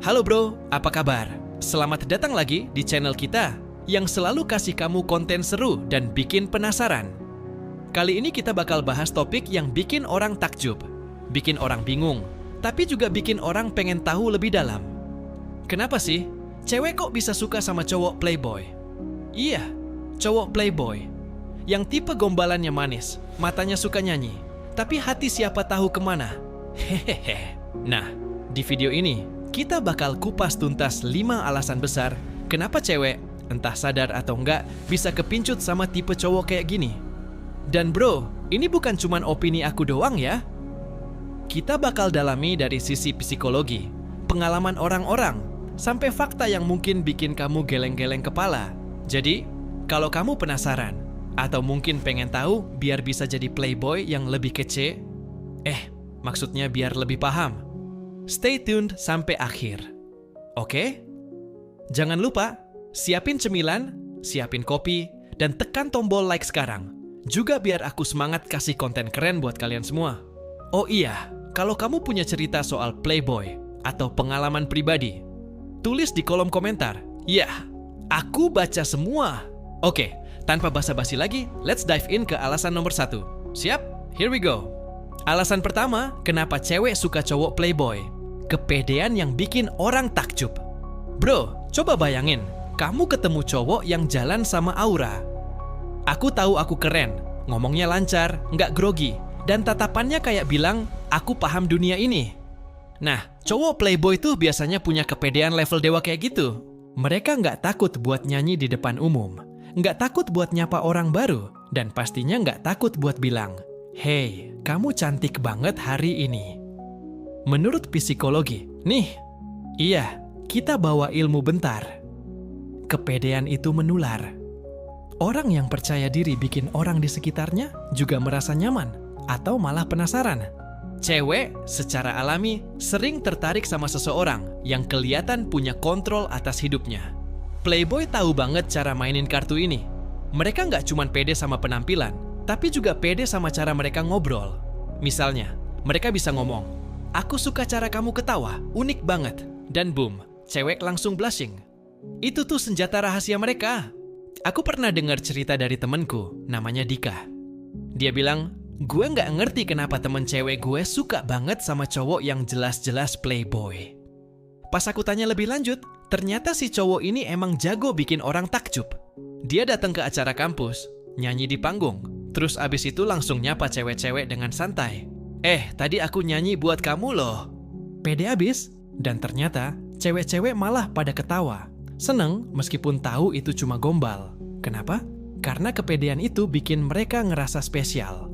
Halo bro, apa kabar? Selamat datang lagi di channel kita yang selalu kasih kamu konten seru dan bikin penasaran. Kali ini kita bakal bahas topik yang bikin orang takjub, bikin orang bingung, tapi juga bikin orang pengen tahu lebih dalam. Kenapa sih cewek kok bisa suka sama cowok playboy? Iya, cowok playboy. Yang tipe gombalannya manis, matanya suka nyanyi, tapi hati siapa tahu kemana. Hehehe. Nah, di video ini kita bakal kupas tuntas 5 alasan besar kenapa cewek, entah sadar atau enggak, bisa kepincut sama tipe cowok kayak gini. Dan bro, ini bukan cuman opini aku doang ya. Kita bakal dalami dari sisi psikologi, pengalaman orang-orang, sampai fakta yang mungkin bikin kamu geleng-geleng kepala. Jadi, kalau kamu penasaran, atau mungkin pengen tahu biar bisa jadi playboy yang lebih kece, maksudnya biar lebih paham, stay tuned sampai akhir. Oke? Jangan lupa, siapin cemilan, siapin kopi, dan tekan tombol like sekarang. Juga biar aku semangat kasih konten keren buat kalian semua. Oh iya, kalau kamu punya cerita soal playboy atau pengalaman pribadi, tulis di kolom komentar. Ya, aku baca semua. Oke, tanpa basa-basi lagi, let's dive in ke alasan nomor 1. Siap? Here we go. Alasan pertama, kenapa cewek suka cowok playboy? Kepedean yang bikin orang takjub. Bro, coba bayangin, kamu ketemu cowok yang jalan sama aura. Aku tahu aku keren, ngomongnya lancar, nggak grogi, dan tatapannya kayak bilang, aku paham dunia ini. Nah, cowok playboy tuh biasanya punya kepedean level dewa kayak gitu. Mereka nggak takut buat nyanyi di depan umum, nggak takut buat nyapa orang baru, dan pastinya nggak takut buat bilang, "Hey, kamu cantik banget hari ini." Menurut psikologi, iya, kita bawa ilmu bentar. Kepedean itu menular. Orang yang percaya diri bikin orang di sekitarnya juga merasa nyaman atau malah penasaran. Cewek secara alami sering tertarik sama seseorang yang kelihatan punya kontrol atas hidupnya. Playboy tahu banget cara mainin kartu ini. Mereka nggak cuma pede sama penampilan, tapi juga pede sama cara mereka ngobrol. Misalnya, mereka bisa ngomong, "Aku suka cara kamu ketawa, unik banget." Dan boom, cewek langsung blushing. Itu tuh senjata rahasia mereka. Aku pernah dengar cerita dari temenku, namanya Dika. Dia bilang, gue nggak ngerti kenapa temen cewek gue suka banget sama cowok yang jelas-jelas playboy. Pas aku tanya lebih lanjut, ternyata si cowok ini emang jago bikin orang takjub. Dia datang ke acara kampus, nyanyi di panggung, terus abis itu langsung nyapa cewek-cewek dengan santai. Tadi aku nyanyi buat kamu loh." Pede abis, dan ternyata cewek-cewek malah pada ketawa. Seneng meskipun tahu itu cuma gombal. Kenapa? Karena kepedean itu bikin mereka ngerasa spesial.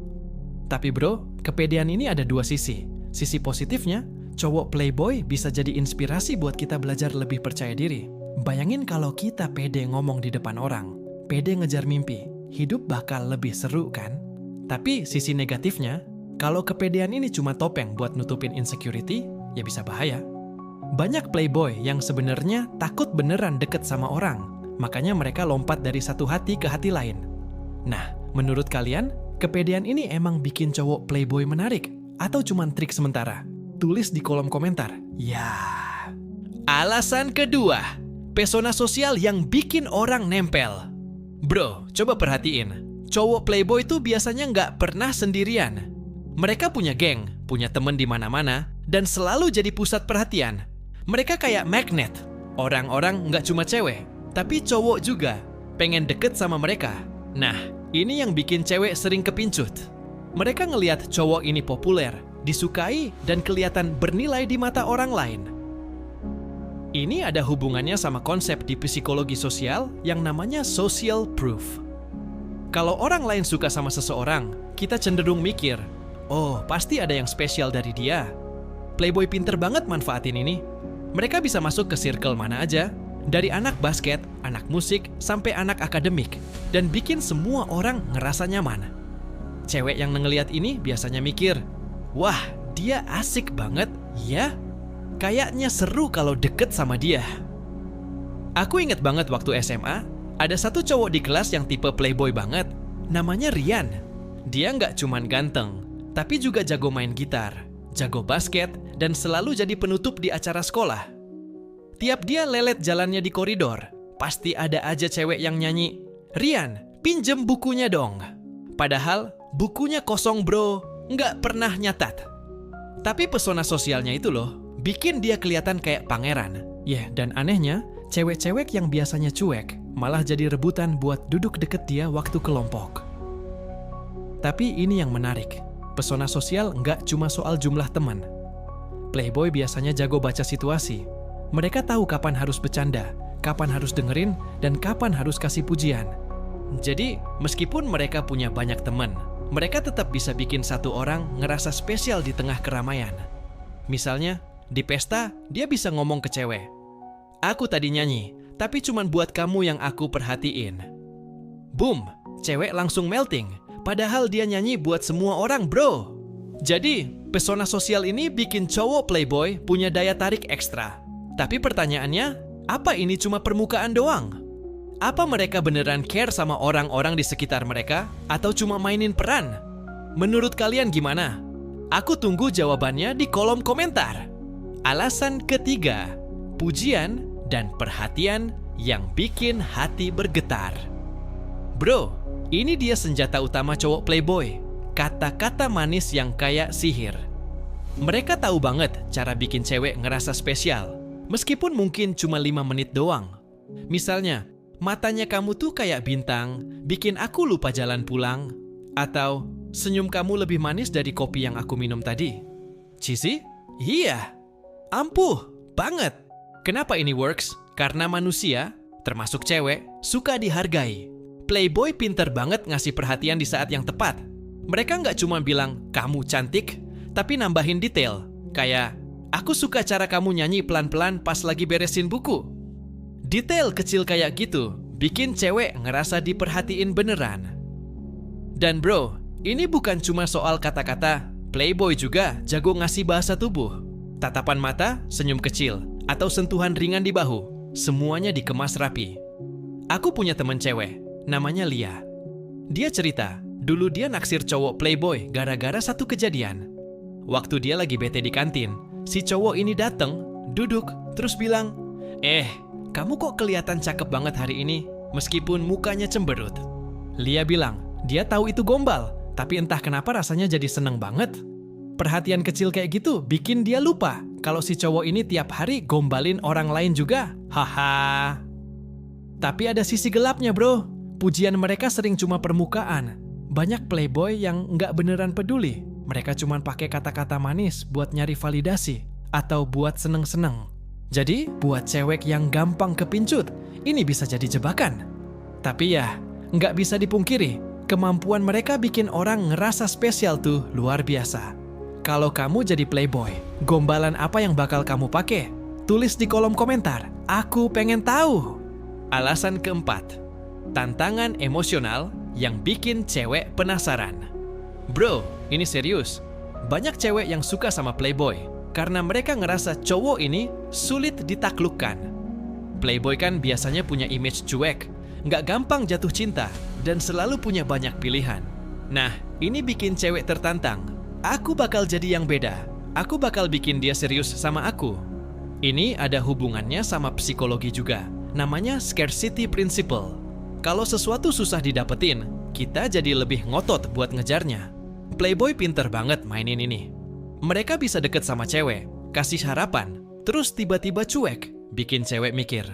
Tapi bro, kepedean ini ada dua sisi. Sisi positifnya, cowok playboy bisa jadi inspirasi buat kita belajar lebih percaya diri. Bayangin kalau kita pede ngomong di depan orang, pede ngejar mimpi, hidup bakal lebih seru kan? Tapi sisi negatifnya, kalau kepedean ini cuma topeng buat nutupin insecurity, ya bisa bahaya. Banyak playboy yang sebenarnya takut beneran deket sama orang, makanya mereka lompat dari satu hati ke hati lain. Nah, menurut kalian, kepedean ini emang bikin cowok playboy menarik? Atau cuma trik sementara? Tulis di kolom komentar. Ya. Alasan kedua, pesona sosial yang bikin orang nempel. Bro, coba perhatiin. Cowok playboy tuh biasanya nggak pernah sendirian. Mereka punya geng, punya temen di mana-mana, dan selalu jadi pusat perhatian. Mereka kayak magnet. Orang-orang nggak cuma cewek, tapi cowok juga pengen deket sama mereka. Nah, ini yang bikin cewek sering kepincut. Mereka ngelihat cowok ini populer, disukai, dan kelihatan bernilai di mata orang lain. Ini ada hubungannya sama konsep di psikologi sosial yang namanya social proof. Kalau orang lain suka sama seseorang, kita cenderung mikir, oh, pasti ada yang spesial dari dia. Playboy pinter banget manfaatin ini. Mereka bisa masuk ke circle mana aja, dari anak basket, anak musik, sampai anak akademik, dan bikin semua orang ngerasa nyaman. Cewek yang ngeliat ini biasanya mikir, wah, dia asik banget, ya? Kayaknya seru kalau deket sama dia. Aku inget banget waktu SMA, ada satu cowok di kelas yang tipe playboy banget, namanya Rian. Dia nggak cuman ganteng, tapi juga jago main gitar, jago basket, dan selalu jadi penutup di acara sekolah. Tiap dia lelet jalannya di koridor, pasti ada aja cewek yang nyanyi, "Rian, pinjem bukunya dong." Padahal bukunya kosong bro, nggak pernah nyatat. Tapi pesona sosialnya itu loh, bikin dia kelihatan kayak pangeran. Dan anehnya, cewek-cewek yang biasanya cuek, malah jadi rebutan buat duduk deket dia waktu kelompok. Tapi ini yang menarik, pesona sosial nggak cuma soal jumlah teman. Playboy biasanya jago baca situasi. Mereka tahu kapan harus bercanda, kapan harus dengerin, dan kapan harus kasih pujian. Jadi, meskipun mereka punya banyak teman, mereka tetap bisa bikin satu orang ngerasa spesial di tengah keramaian. Misalnya, di pesta, dia bisa ngomong ke cewek, "Aku tadi nyanyi, tapi cuman buat kamu yang aku perhatiin." Boom, cewek langsung melting, padahal dia nyanyi buat semua orang bro. Jadi, pesona sosial ini bikin cowok playboy punya daya tarik ekstra. Tapi pertanyaannya, apa ini cuma permukaan doang? Apa mereka beneran care sama orang-orang di sekitar mereka atau cuma mainin peran? Menurut kalian gimana? Aku tunggu jawabannya di kolom komentar. Alasan ketiga, pujian dan perhatian yang bikin hati bergetar. Bro, ini dia senjata utama cowok playboy. Kata-kata manis yang kayak sihir. Mereka tahu banget cara bikin cewek ngerasa spesial. Meskipun mungkin cuma 5 menit doang. Misalnya, matanya kamu tuh kayak bintang, bikin aku lupa jalan pulang. Atau, senyum kamu lebih manis dari kopi yang aku minum tadi. Cheesy? Iya. Ampuh, banget. Kenapa ini works? Karena manusia, termasuk cewek, suka dihargai. Playboy pinter banget ngasih perhatian di saat yang tepat. Mereka nggak cuma bilang, "Kamu cantik," tapi nambahin detail. Kayak, "Aku suka cara kamu nyanyi pelan-pelan pas lagi beresin buku." Detail kecil kayak gitu bikin cewek ngerasa diperhatiin beneran. Dan bro, ini bukan cuma soal kata-kata. Playboy juga jago ngasih bahasa tubuh. Tatapan mata, senyum kecil, atau sentuhan ringan di bahu. Semuanya dikemas rapi. Aku punya temen cewek, namanya Lia. Dia cerita, dulu dia naksir cowok playboy gara-gara satu kejadian. Waktu dia lagi bete di kantin, si cowok ini dateng, duduk, terus bilang, kamu kok kelihatan cakep banget hari ini, meskipun mukanya cemberut." Lia bilang, dia tahu itu gombal, tapi entah kenapa rasanya jadi seneng banget. Perhatian kecil kayak gitu bikin dia lupa kalau si cowok ini tiap hari gombalin orang lain juga. Haha. Tapi ada sisi gelapnya bro, pujian mereka sering cuma permukaan. Banyak playboy yang nggak beneran peduli. Mereka cuma pakai kata-kata manis buat nyari validasi atau buat seneng-seneng. Jadi, buat cewek yang gampang kepincut, ini bisa jadi jebakan. Tapi ya, nggak bisa dipungkiri, kemampuan mereka bikin orang ngerasa spesial tuh luar biasa. Kalau kamu jadi playboy, gombalan apa yang bakal kamu pakai? Tulis di kolom komentar, aku pengen tahu. Alasan keempat, tantangan emosional yang bikin cewek penasaran. Bro, ini serius. Banyak cewek yang suka sama playboy karena mereka ngerasa cowok ini sulit ditaklukkan. Playboy kan biasanya punya image cuek, nggak gampang jatuh cinta, dan selalu punya banyak pilihan. Nah, ini bikin cewek tertantang. Aku bakal jadi yang beda. Aku bakal bikin dia serius sama aku. Ini ada hubungannya sama psikologi juga. Namanya scarcity principle. Kalau sesuatu susah didapetin, kita jadi lebih ngotot buat ngejarnya. Playboy pinter banget mainin ini. Mereka bisa deket sama cewek, kasih harapan, terus tiba-tiba cuek, bikin cewek mikir,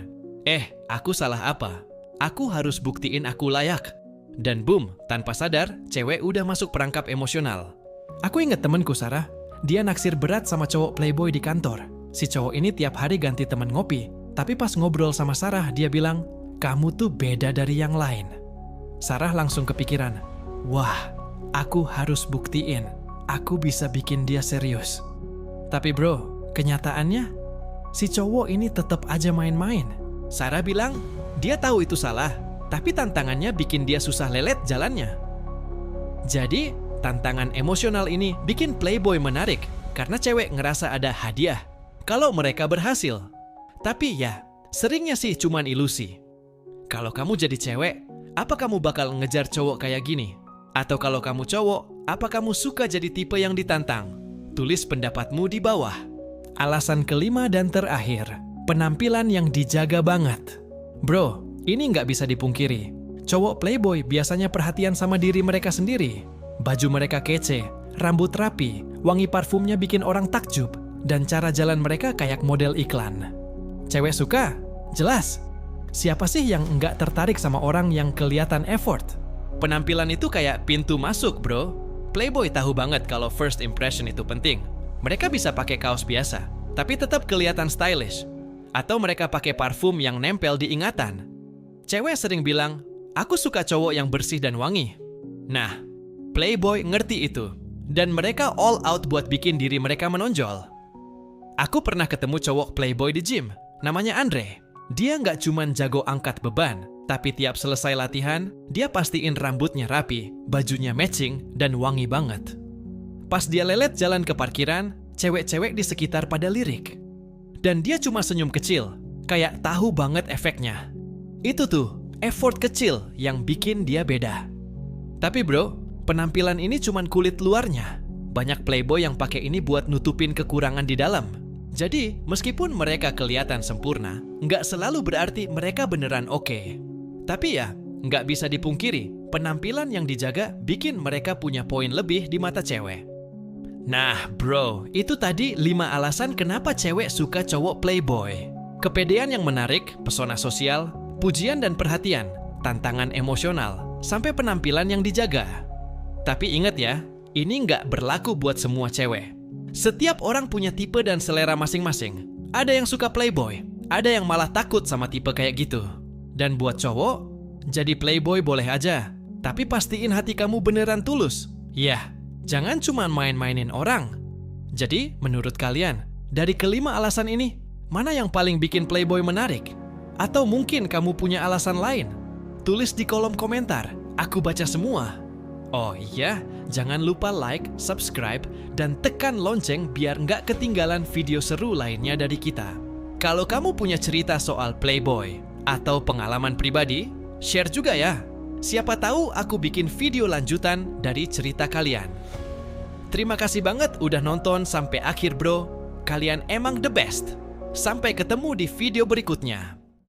aku salah apa? Aku harus buktiin aku layak. Dan boom, tanpa sadar, cewek udah masuk perangkap emosional. Aku inget temenku Sarah, dia naksir berat sama cowok playboy di kantor. Si cowok ini tiap hari ganti temen ngopi, tapi pas ngobrol sama Sarah, dia bilang, "Kamu tuh beda dari yang lain." Sarah langsung kepikiran, wah, aku harus buktiin, aku bisa bikin dia serius. Tapi bro, kenyataannya, si cowok ini tetap aja main-main. Sarah bilang, dia tahu itu salah, tapi tantangannya bikin dia susah lelet jalannya. Jadi, tantangan emosional ini bikin playboy menarik karena cewek ngerasa ada hadiah kalau mereka berhasil. Tapi ya, seringnya sih cuman ilusi. Kalau kamu jadi cewek, apa kamu bakal ngejar cowok kayak gini? Atau kalau kamu cowok, apa kamu suka jadi tipe yang ditantang? Tulis pendapatmu di bawah. Alasan kelima dan terakhir, Penampilan yang dijaga banget. Bro, ini nggak bisa dipungkiri. Cowok playboy biasanya perhatian sama diri mereka sendiri. Baju mereka kece, rambut rapi, wangi parfumnya bikin orang takjub, dan cara jalan mereka kayak model iklan. Cewek suka? Jelas. Siapa sih yang nggak tertarik sama orang yang kelihatan effort? Penampilan itu kayak pintu masuk, bro. Playboy tahu banget kalau first impression itu penting. Mereka bisa pakai kaos biasa, tapi tetap kelihatan stylish. Atau mereka pakai parfum yang nempel di ingatan. Cewek sering bilang, aku suka cowok yang bersih dan wangi. Nah, Playboy ngerti itu. Dan mereka all out buat bikin diri mereka menonjol. Aku pernah ketemu cowok Playboy di gym. Namanya Andre. Dia nggak cuman jago angkat beban, tapi tiap selesai latihan, dia pastiin rambutnya rapi, bajunya matching, dan wangi banget. Pas dia lelet jalan ke parkiran, cewek-cewek di sekitar pada lirik. Dan dia cuma senyum kecil, kayak tahu banget efeknya. Itu tuh, effort kecil yang bikin dia beda. Tapi bro, penampilan ini cuma kulit luarnya. Banyak playboy yang pakai ini buat nutupin kekurangan di dalam. Jadi, meskipun mereka kelihatan sempurna, nggak selalu berarti mereka beneran oke. Tapi ya, nggak bisa dipungkiri, penampilan yang dijaga bikin mereka punya poin lebih di mata cewek. Nah bro, itu tadi 5 alasan kenapa cewek suka cowok playboy. Kepedean yang menarik, pesona sosial, pujian dan perhatian, tantangan emosional, sampai penampilan yang dijaga. Tapi ingat ya, ini nggak berlaku buat semua cewek. Setiap orang punya tipe dan selera masing-masing. Ada yang suka playboy, ada yang malah takut sama tipe kayak gitu. Dan buat cowok, jadi playboy boleh aja, tapi pastiin hati kamu beneran tulus. Yah, jangan cuma main-mainin orang. Jadi, menurut kalian, dari kelima alasan ini, mana yang paling bikin playboy menarik? Atau mungkin kamu punya alasan lain? Tulis di kolom komentar, aku baca semua. Oh iya, jangan lupa like, subscribe, dan tekan lonceng biar nggak ketinggalan video seru lainnya dari kita. Kalau kamu punya cerita soal playboy atau pengalaman pribadi, share juga ya. Siapa tahu aku bikin video lanjutan dari cerita kalian. Terima kasih banget udah nonton sampai akhir bro. Kalian emang the best. Sampai ketemu di video berikutnya.